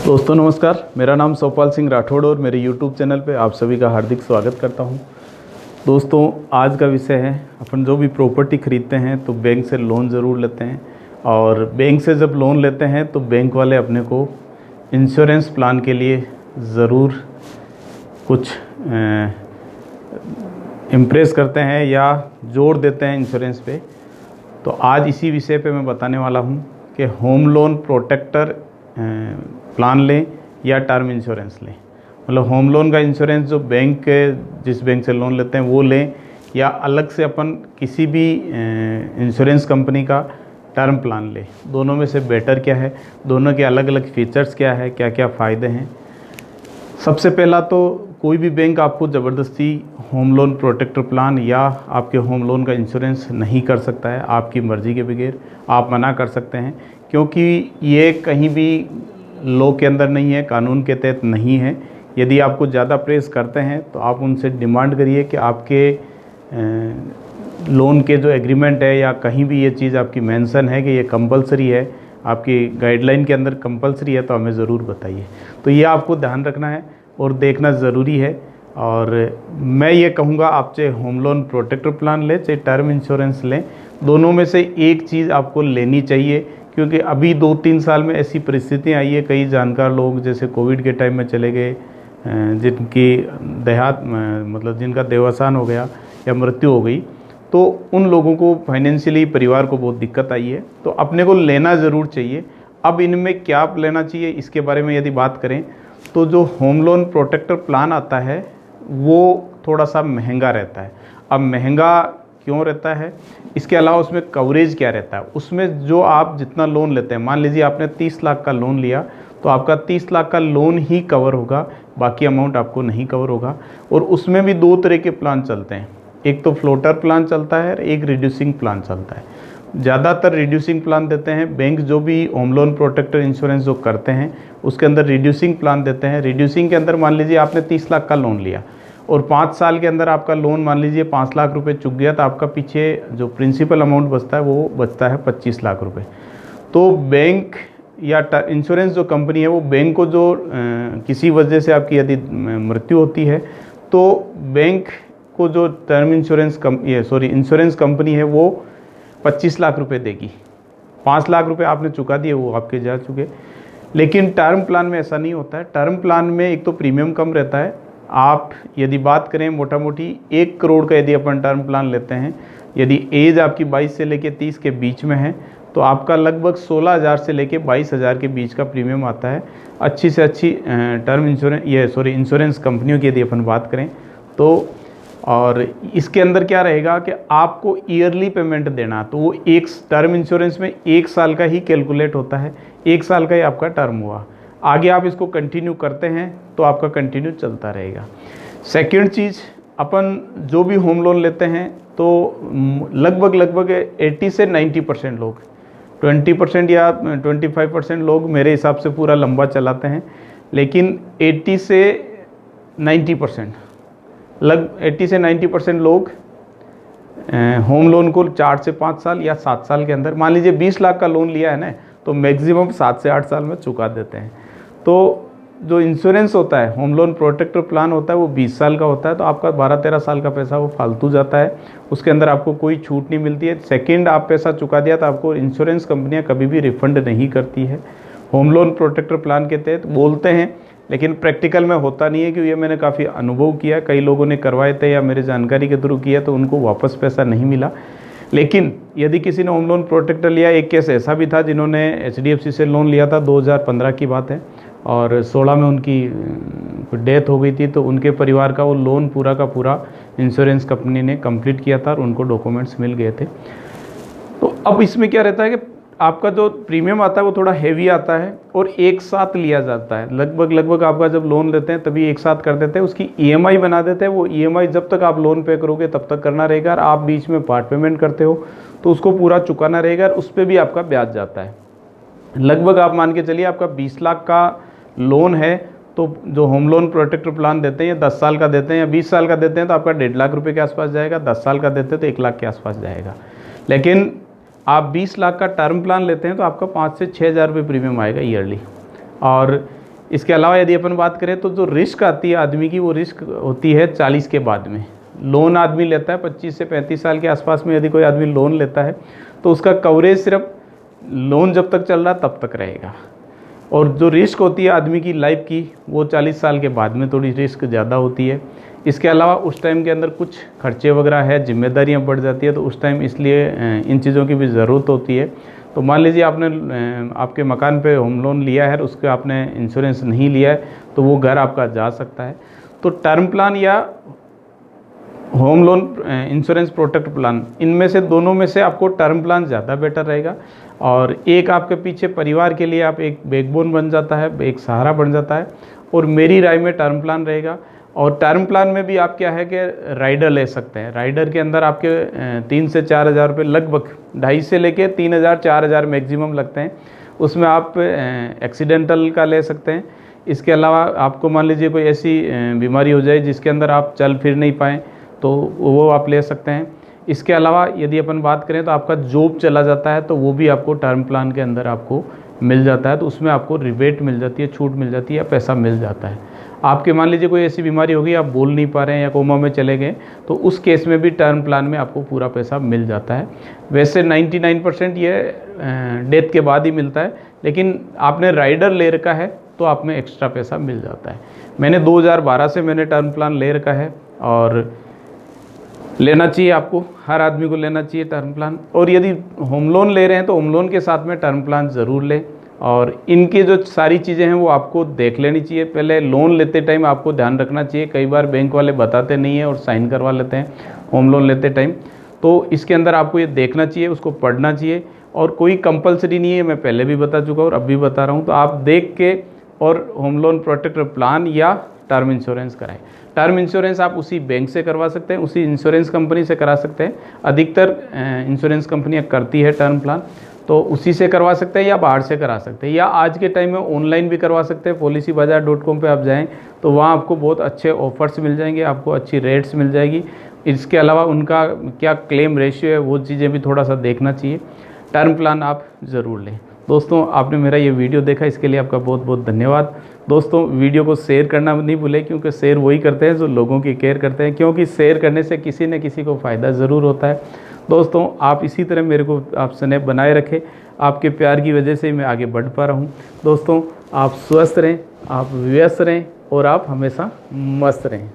दोस्तों नमस्कार, मेरा नाम सोपाल सिंह राठौड़ और मेरे YouTube चैनल पे आप सभी का हार्दिक स्वागत करता हूं। दोस्तों आज का विषय है, अपन जो भी प्रॉपर्टी खरीदते हैं तो बैंक से लोन ज़रूर लेते हैं, और बैंक से जब लोन लेते हैं तो बैंक वाले अपने को इंश्योरेंस प्लान के लिए ज़रूर कुछ इम्प्रेस करते हैं या जोड़ देते हैं इंश्योरेंस पे। तो आज इसी विषय पे मैं बताने वाला हूँ कि होम लोन प्रोटेक्टर प्लान लें या टर्म इंश्योरेंस लें। मतलब होम लोन का इंश्योरेंस जो बैंक जिस बैंक से लोन लेते हैं वो लें, या अलग से अपन किसी भी इंश्योरेंस कंपनी का टर्म प्लान लें। दोनों में से बेटर क्या है, दोनों के अलग अलग फीचर्स क्या है, क्या क्या फ़ायदे हैं। सबसे पहला तो कोई भी बैंक आपको ज़बरदस्ती होम लोन प्रोटेक्टर प्लान या आपके होम लोन का इंश्योरेंस नहीं कर सकता है। आपकी मर्ज़ी के बगैर आप मना कर सकते हैं, क्योंकि ये कहीं भी लॉ के अंदर नहीं है, कानून के तहत नहीं है। यदि आपको ज़्यादा प्रेस करते हैं तो आप उनसे डिमांड करिए कि आपके लोन के जो एग्रीमेंट है या कहीं भी ये चीज़ आपकी मेंशन है कि ये कंपलसरी है, आपकी गाइडलाइन के अंदर कंपलसरी है, तो हमें ज़रूर बताइए। तो ये आपको ध्यान रखना है और देखना ज़रूरी है। और मैं ये कहूँगा, आप चाहे होम लोन प्रोटेक्टर प्लान लें चाहे टर्म इंश्योरेंस लें, दोनों में से एक चीज़ आपको लेनी चाहिए। क्योंकि अभी 2-3 साल में ऐसी परिस्थितियाँ आई है, कई जानकार लोग जैसे कोविड के टाइम में चले गए, जिनकी देहात मतलब जिनका देवासान हो गया या मृत्यु हो गई, तो उन लोगों को फाइनेंशियली परिवार को बहुत दिक्कत आई है। तो अपने को लेना ज़रूर चाहिए। अब इनमें क्या लेना चाहिए इसके बारे में यदि बात करें तो जो होम लोन प्रोटेक्टर प्लान आता है वो थोड़ा सा महंगा रहता है। अब महंगा क्यों रहता है, इसके अलावा उसमें कवरेज क्या रहता है। उसमें जो आप जितना लोन लेते हैं, मान लीजिए आपने 30 लाख का लोन लिया तो आपका 30 लाख का लोन ही कवर होगा, बाकी अमाउंट आपको नहीं कवर होगा। और उसमें भी 2 तरह के प्लान चलते हैं, एक तो फ्लोटर प्लान चलता है और एक रिड्यूसिंग प्लान चलता है। ज़्यादातर रिड्यूसिंग प्लान देते हैं बैंक, जो भी होम लोन प्रोटेक्टर इंश्योरेंस जो करते हैं उसके अंदर रिड्यूसिंग प्लान देते हैं। रिड्यूसिंग के अंदर मान लीजिए आपने 30 लाख का लोन लिया और 5 साल के अंदर आपका लोन मान लीजिए 5 लाख रुपए चुक गया, तो आपका पीछे जो प्रिंसिपल अमाउंट बचता है वो बचता है 25 लाख रुपए। तो बैंक या इंश्योरेंस जो कंपनी है वो बैंक को जो किसी वजह से आपकी यदि मृत्यु होती है तो बैंक को जो टर्म इंश्योरेंस इंश्योरेंस कंपनी है वो 25 लाख रुपए देगी। 5 लाख रुपए आपने चुका दिए, वो आपके जा चुके। लेकिन टर्म प्लान में ऐसा नहीं होता है। टर्म प्लान में एक तो प्रीमियम कम रहता है। आप यदि बात करें मोटा मोटी 1 करोड़ का यदि अपन टर्म प्लान लेते हैं, यदि एज आपकी 22 से लेके 30 के बीच में है तो आपका लगभग 16,000 से लेके 22,000 के बीच का प्रीमियम आता है। अच्छी से अच्छी टर्म इंश्योरेंस कंपनियों की यदि अपन बात करें तो। और इसके अंदर क्या रहेगा कि आपको ईयरली पेमेंट देना, तो वो एक टर्म इंश्योरेंस में 1 साल का ही कैलकुलेट होता है। 1 साल का ही आपका टर्म हुआ, आगे आप इसको कंटिन्यू करते हैं तो आपका कंटिन्यू चलता रहेगा। सेकंड चीज़, अपन जो भी होम लोन लेते हैं तो लगभग 80 से 90% लोग, 20% या 25% लोग मेरे हिसाब से पूरा लंबा चलाते हैं, लेकिन 80 से 90% लोग होम लोन को 4 से 5 साल या 7 साल के अंदर, मान लीजिए 20 लाख का लोन लिया है ना, तो मैक्सिमम 7 से 8 साल में चुका देते हैं। तो जो इंश्योरेंस होता है, होम लोन प्रोटेक्टर प्लान होता है, वो 20 साल का होता है, तो आपका 12-13 साल का पैसा वो फालतू जाता है, उसके अंदर आपको कोई छूट नहीं मिलती है। सेकंड, आप पैसा चुका दिया तो आपको इंश्योरेंस कंपनियां कभी भी रिफंड नहीं करती है। होम लोन प्रोटेक्टर प्लान के तहत बोलते हैं, लेकिन प्रैक्टिकल में होता नहीं है, क्योंकि ये मैंने काफ़ी अनुभव किया। कई लोगों ने करवाए थे या मेरे जानकारी के थ्रू किया तो उनको वापस पैसा नहीं मिला। लेकिन यदि किसी ने होम लोन प्रोटेक्टर लिया, एक केस ऐसा भी था जिन्होंने HDFC से लोन लिया था, 2015 की बात है, और 16 में उनकी डेथ हो गई थी, तो उनके परिवार का वो लोन पूरा का पूरा इंश्योरेंस कंपनी ने कंप्लीट किया था और उनको डॉक्यूमेंट्स मिल गए थे। तो अब इसमें क्या रहता है कि आपका जो प्रीमियम आता है वो थोड़ा हैवी आता है और एक साथ लिया जाता है। लगभग आपका जब लोन लेते हैं तभी एक साथ कर देते हैं, उसकी EMI बना देते हैं। वो EMI जब तक आप लोन पे करोगे तब तक करना रहेगा, और आप बीच में पार्ट पेमेंट करते हो तो उसको पूरा चुकाना रहेगा, और उस पर भी आपका ब्याज जाता है। लगभग आप मान के चलिए आपका 20 लाख का लोन है, तो जो होम लोन प्रोटेक्टर प्लान देते हैं, 10 साल का देते हैं या 20 साल का देते हैं, तो आपका 1.5 लाख रुपए के आसपास जाएगा। 10 साल का देते हैं तो 1 लाख के आसपास जाएगा। लेकिन आप 20 लाख का टर्म प्लान लेते हैं तो आपका 5 से 6 हज़ार रुपये प्रीमियम आएगा ईयरली। और इसके अलावा यदि अपन बात करें तो जो रिस्क आती है आदमी की, वो रिस्क होती है 40 के बाद में। लोन आदमी लेता है 25 से 35 साल के आसपास में, यदि कोई आदमी लोन लेता है तो उसका कवरेज सिर्फ लोन जब तक चल रहा तब तक रहेगा, और जो रिस्क होती है आदमी की लाइफ की वो 40 साल के बाद में थोड़ी रिस्क ज़्यादा होती है। इसके अलावा उस टाइम के अंदर कुछ खर्चे वगैरह है, जिम्मेदारियां बढ़ जाती है, तो उस टाइम इसलिए इन चीज़ों की भी ज़रूरत होती है। तो मान लीजिए आपने आपके मकान पे होम लोन लिया है, उसका आपने इंश्योरेंस नहीं लिया है, तो वो घर आपका जा सकता है। तो टर्म प्लान या home loan insurance protect plan, इनमें से दोनों में से आपको टर्म प्लान ज़्यादा बेटर रहेगा, और एक आपके पीछे परिवार के लिए आप एक बैकबोन बन जाता है, एक सहारा बन जाता है। और मेरी राय में टर्म प्लान रहेगा। और टर्म प्लान में भी आप क्या है कि राइडर ले सकते हैं। राइडर के अंदर आपके 3 से 4 हज़ार रुपये, लगभग 2.5 से लेके 3 हज़ार 4 हज़ार मैक्सिमम लगते हैं। उसमें आप एक्सीडेंटल का ले सकते हैं। इसके अलावा आपको मान लीजिए कोई ऐसी बीमारी हो जाए जिसके अंदर आप चल फिर नहीं पाएँ, तो वो आप ले सकते हैं। इसके अलावा यदि अपन बात करें तो आपका जॉब चला जाता है, तो वो भी आपको टर्म प्लान के अंदर आपको मिल जाता है, तो उसमें आपको रिबेट मिल जाती है, छूट मिल जाती है, या पैसा मिल जाता है। आपके मान लीजिए कोई ऐसी बीमारी होगी, आप बोल नहीं पा रहे हैं या कोमा में चले गए, तो उस केस में भी टर्म प्लान में आपको पूरा पैसा मिल जाता है। वैसे 99% ये डेथ के बाद ही मिलता है, लेकिन आपने राइडर ले रखा है तो आप में एक्स्ट्रा पैसा मिल जाता है। मैंने 2012 से मैंने टर्म प्लान ले रखा है, और लेना चाहिए आपको, हर आदमी को लेना चाहिए टर्म प्लान। और यदि होम लोन ले रहे हैं तो होम लोन के साथ में टर्म प्लान ज़रूर लें, और इनकी जो सारी चीज़ें हैं वो आपको देख लेनी चाहिए। पहले लोन लेते टाइम आपको ध्यान रखना चाहिए, कई बार बैंक वाले बताते नहीं हैं और साइन करवा लेते हैं होम लोन लेते टाइम, तो इसके अंदर आपको ये देखना चाहिए, उसको पढ़ना चाहिए। और कोई कंपलसरी नहीं है, मैं पहले भी बता चुका हूँ और अब भी बता रहा हूँ, तो आप देख के और होम लोन प्रोटेक्टर प्लान या टर्म इंश्योरेंस कराएं। टर्म इंश्योरेंस आप उसी बैंक से करवा सकते हैं, उसी इंश्योरेंस कंपनी से करा सकते हैं। अधिकतर इंश्योरेंस कंपनियां करती है टर्म प्लान, तो उसी से करवा सकते हैं या बाहर से करा सकते हैं, या आज के टाइम में ऑनलाइन भी करवा सकते हैं। policybazaar.com पे आप जाएं तो वहाँ आपको बहुत अच्छे ऑफर्स मिल जाएंगे, आपको अच्छी रेट्स मिल जाएगी। इसके अलावा उनका क्या क्लेम रेशियो है वो चीज़ें भी थोड़ा सा देखना चाहिए। टर्म प्लान आप ज़रूर लें। दोस्तों, आपने मेरा ये वीडियो देखा, इसके लिए आपका बहुत बहुत धन्यवाद। दोस्तों, वीडियो को शेयर करना नहीं भूलें, क्योंकि शेयर वही करते हैं जो लोगों की केयर करते हैं, क्योंकि शेयर करने से किसी न किसी को फ़ायदा ज़रूर होता है। दोस्तों, आप इसी तरह मेरे को आप स्नेह बनाए रखें, आपके प्यार की वजह से मैं आगे बढ़ पा रहा हूँ। दोस्तों, आप स्वस्थ रहें, आप व्यस्त रहें और आप हमेशा मस्त रहें।